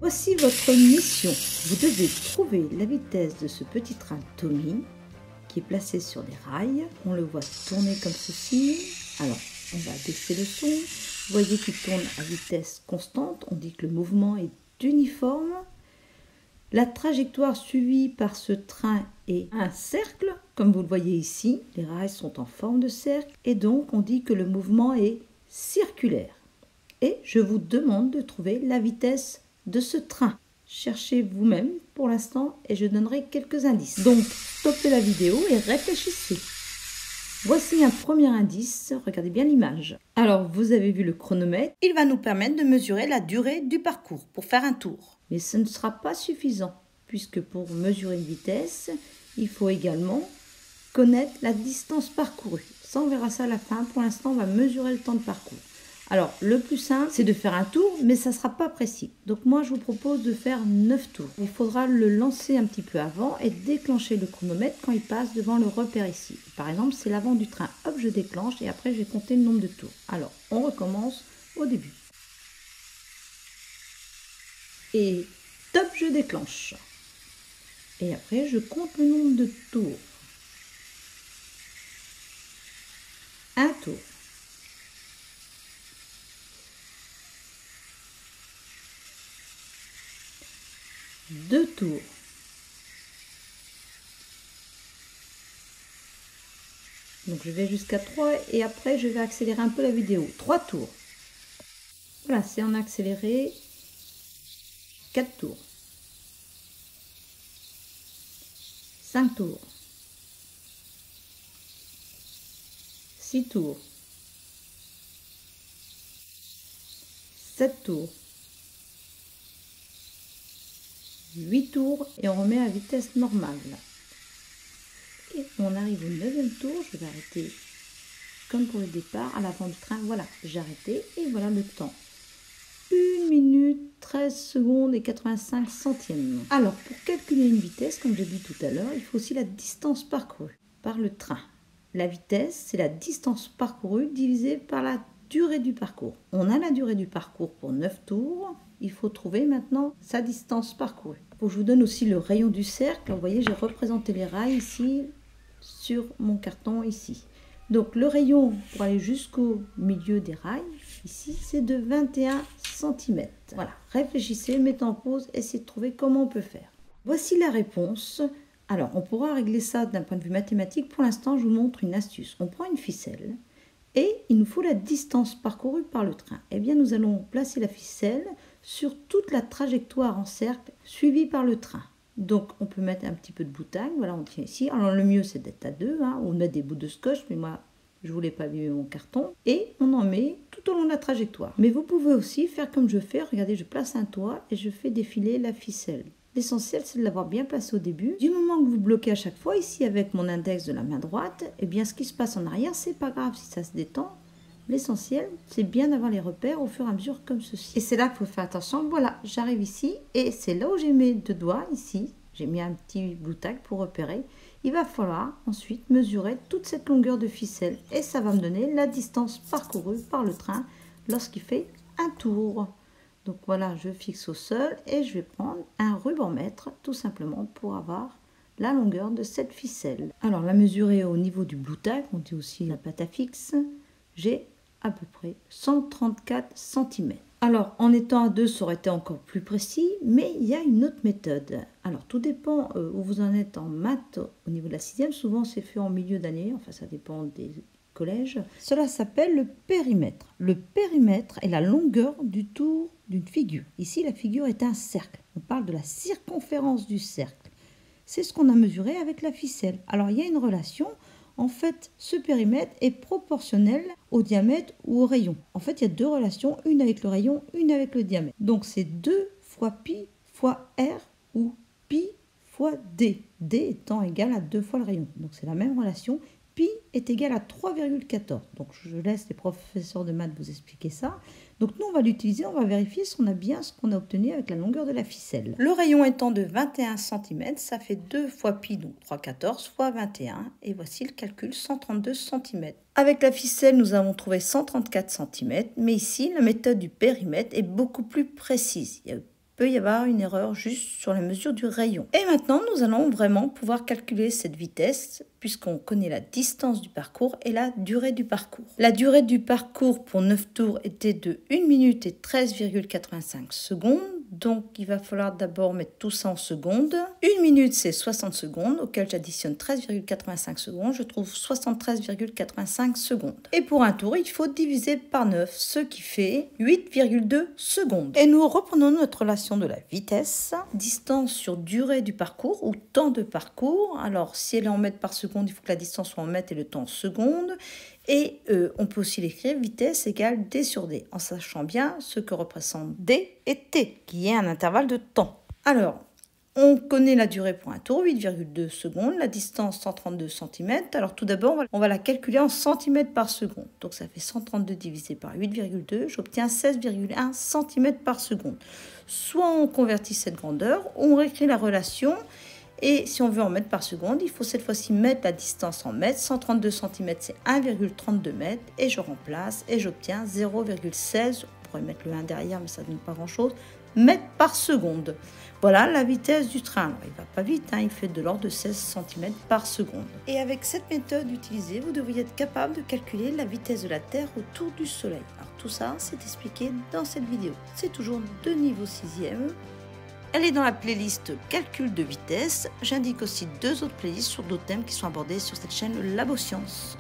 Voici votre mission. Vous devez trouver la vitesse de ce petit train Tommy qui est placé sur des rails. On le voit tourner comme ceci. Alors, on va baisser le son. Vous voyez qu'il tourne à vitesse constante. On dit que le mouvement est uniforme. La trajectoire suivie par ce train est un cercle, comme vous le voyez ici. Les rails sont en forme de cercle et donc on dit que le mouvement est circulaire. Et je vous demande de trouver la vitesse de ce train. Cherchez vous-même pour l'instant et je donnerai quelques indices. Donc, stoppez la vidéo et réfléchissez. Voici un premier indice, regardez bien l'image. Alors, vous avez vu le chronomètre. Il va nous permettre de mesurer la durée du parcours pour faire un tour. Mais ce ne sera pas suffisant, puisque pour mesurer une vitesse, il faut également connaître la distance parcourue. Ça, on verra ça à la fin. Pour l'instant, on va mesurer le temps de parcours. Alors, le plus simple, c'est de faire un tour, mais ça ne sera pas précis. Donc moi, je vous propose de faire 9 tours. Il faudra le lancer un petit peu avant et déclencher le chronomètre quand il passe devant le repère ici. Par exemple, c'est l'avant du train. Hop, je déclenche et après, je vais compter le nombre de tours. Alors, on recommence au début. Et top, je déclenche. Et après, je compte le nombre de tours. Un tour. 2 tours. Donc je vais jusqu'à 3 et après je vais accélérer un peu la vidéo. 3 tours. Voilà, c'est en accéléré. 4 tours. 5 tours. 6 tours. 7 tours. 8 tours et on remet à vitesse normale. Et on arrive au 9e tour, je vais arrêter comme pour le départ, à l'avant du train. Voilà, j'ai arrêté et voilà le temps. 1 minute, 13 secondes et 85 centièmes. Alors, pour calculer une vitesse, comme j'ai dit tout à l'heure, il faut aussi la distance parcourue par le train. La vitesse, c'est la distance parcourue divisée par la durée du parcours. On a la durée du parcours pour 9 tours. Il faut trouver maintenant sa distance parcourue. Pour que je vous donne aussi le rayon du cercle, vous voyez, j'ai représenté les rails ici sur mon carton ici. Donc le rayon pour aller jusqu'au milieu des rails, ici, c'est de 21 cm. Voilà, réfléchissez, mettez en pause, essayez de trouver comment on peut faire. Voici la réponse. Alors, on pourra régler ça d'un point de vue mathématique. Pour l'instant, je vous montre une astuce. On prend une ficelle et il nous faut la distance parcourue par le train. Eh bien, nous allons placer la ficelle sur toute la trajectoire en cercle suivie par le train. Donc, on peut mettre un petit peu de boutagne. Voilà, on tient ici. Alors, le mieux, c'est d'être à 2, ou de mettre des bouts de scotch, mais moi, je ne voulais pas abîmer mon carton. Et on en met tout au long de la trajectoire. Mais vous pouvez aussi faire comme je fais. Regardez, je place un toit et je fais défiler la ficelle. L'essentiel, c'est de l'avoir bien placé au début. Du moment que vous bloquez à chaque fois, ici avec mon index de la main droite, eh bien ce qui se passe en arrière, c'est pas grave si ça se détend. L'essentiel, c'est bien d'avoir les repères au fur et à mesure comme ceci. Et c'est là qu'il faut faire attention. Voilà, j'arrive ici et c'est là où j'ai mes 2 doigts, ici. J'ai mis un petit bout tac pour repérer. Il va falloir ensuite mesurer toute cette longueur de ficelle et ça va me donner la distance parcourue par le train lorsqu'il fait un tour. Donc voilà, je fixe au sol et je vais prendre un ruban-mètre tout simplement pour avoir la longueur de cette ficelle. Alors la mesurer au niveau du blue tack, on dit aussi la pâte à fixe, j'ai à peu près 134 cm. Alors en étant à 2, ça aurait été encore plus précis, mais il y a une autre méthode. Alors tout dépend où vous en êtes en maths au niveau de la 6e, souvent c'est fait en milieu d'année, enfin ça dépend des collèges. Cela s'appelle le périmètre. Le périmètre est la longueur du tour d'une figure. Ici, la figure est un cercle. On parle de la circonférence du cercle. C'est ce qu'on a mesuré avec la ficelle. Alors, il y a une relation. En fait, ce périmètre est proportionnel au diamètre ou au rayon. En fait, il y a 2 relations, une avec le rayon, une avec le diamètre. Donc, c'est 2 fois pi fois r ou pi fois d. D étant égal à 2 fois le rayon. Donc, c'est la même relation. Pi est égal à 3,14. Donc, je laisse les professeurs de maths vous expliquer ça. Donc, nous, on va l'utiliser, on va vérifier si on a bien ce qu'on a obtenu avec la longueur de la ficelle. Le rayon étant de 21 cm, ça fait 2 fois pi, donc 3,14 fois 21. Et voici le calcul, 132 cm. Avec la ficelle, nous avons trouvé 134 cm. Mais ici, la méthode du périmètre est beaucoup plus précise. Il y a peut y avoir une erreur juste sur la mesure du rayon. Et maintenant, nous allons vraiment pouvoir calculer cette vitesse puisqu'on connaît la distance du parcours et la durée du parcours. La durée du parcours pour 9 tours était de 1 minute et 13,85 secondes. Donc, il va falloir d'abord mettre tout ça en secondes. 1 minute, c'est 60 secondes, auquel j'additionne 13,85 secondes. Je trouve 73,85 secondes. Et pour un tour, il faut diviser par 9, ce qui fait 8,2 secondes. Et nous reprenons notre relation de la vitesse. Distance sur durée du parcours ou temps de parcours. Alors, si elle est en mètres par seconde, il faut que la distance soit en mètres et le temps en secondes. Et on peut aussi l'écrire vitesse égale d sur d, en sachant bien ce que représentent d et t, qui est un intervalle de temps. Alors, on connaît la durée pour un tour, 8,2 secondes, la distance 132 cm. Alors tout d'abord, on va la calculer en centimètres par seconde. Donc ça fait 132 divisé par 8,2, j'obtiens 16,1 cm par seconde. Soit on convertit cette grandeur, ou on réécrit la relation. Et si on veut en mètres par seconde, il faut cette fois-ci mettre la distance en mètres. 132 cm, c'est 1,32 mètres. Et je remplace et j'obtiens 0,16. On pourrait mettre le 1 derrière, mais ça ne donne pas grand-chose. Mètres par seconde. Voilà la vitesse du train. Alors, il ne va pas vite, il fait de l'ordre de 16 cm par seconde. Et avec cette méthode utilisée, vous devriez être capable de calculer la vitesse de la Terre autour du Soleil. Alors tout ça, c'est expliqué dans cette vidéo. C'est toujours de niveau 6e. Elle est dans la playlist calcul de vitesse. J'indique aussi 2 autres playlists sur d'autres thèmes qui sont abordés sur cette chaîne Labo Science.